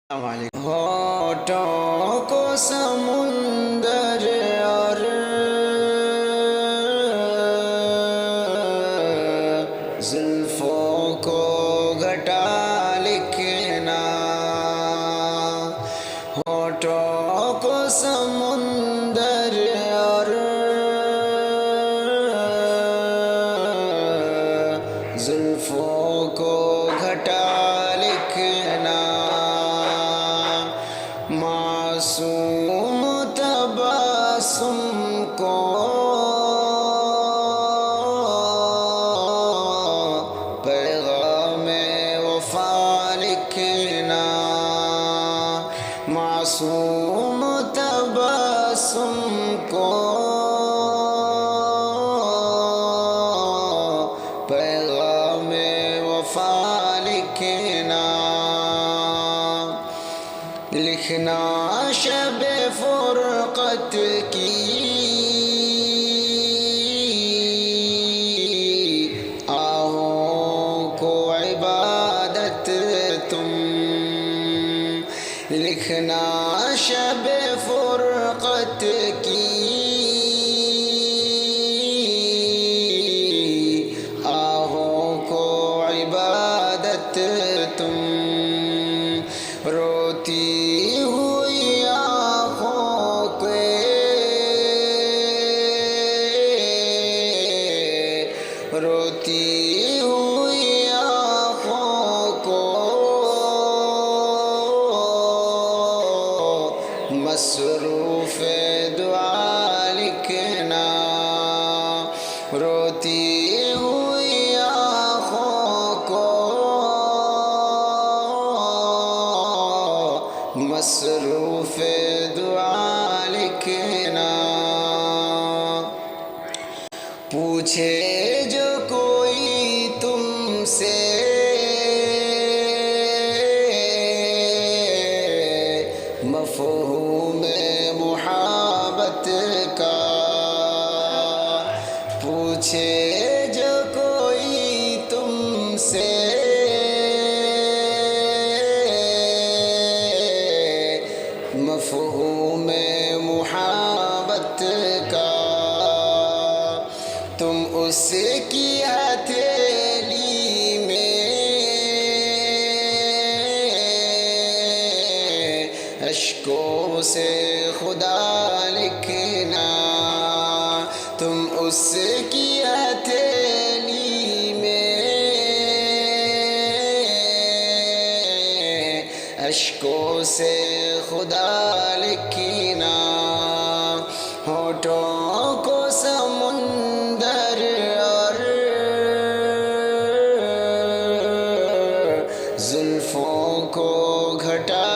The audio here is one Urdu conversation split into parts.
السلام علیکم۔ ہونٹوں کو سمندر اور زلفوں کو گھٹا لکھنا، ہونٹوں کو سمندر اور زلفوں کو گھٹا لکھنا، معصوم تبسم کو پیغام وفا لکھنا، معصوم تبسم کو پیغام وفا لکھنا، لکھنا شب فرقت کی آہوں کو عبادت تم، لکھنا شب فرقت کی آہوں کو عبادت تم، روتی ہوئی آنکھوں کے روتی ہوئی آنکھوں کو مصروف دعا لکھنا، روتی ہوئی آنکھوں کو مصروف دعا لکھنا، پوچھے جو کوئی تم سے مفہوم محبت کا، پوچھے جو کوئی تم سے مفہوم محبت کا، تم اس کی ہتھیلی میں اشکوں سے خدا لکھنا، تم اس کی ہتھیلی میں اشکوں سے خدا لکھنا، ہونٹوں کو سمندر اور زلفوں کو گھٹا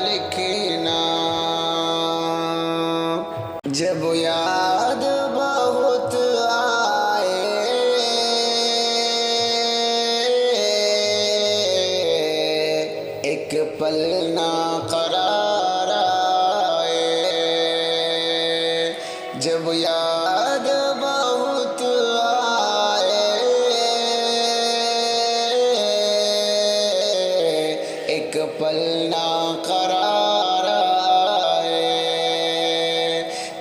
لکھنا، جب یاد بہت آئے ایک پل نہ قرار آئے، جب یاد بہت آئے ایک پل نہ قرار آئے،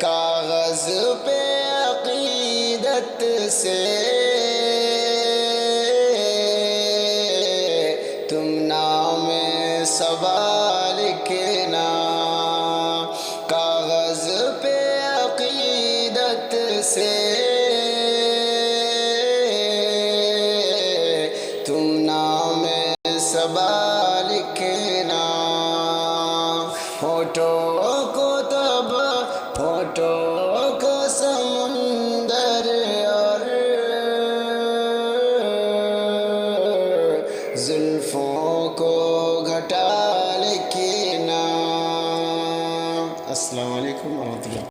کاغذ پہ عقیدت سے تم نام صبا لکھنا، کاغذ پہ عقیدت سے تم نام صبا لکھنا، ہونٹوں کو تب ہونٹوں کو سمندر اور زلفوں کو گھٹا لکھنا۔ السلام علیکم ورحمۃ اللہ۔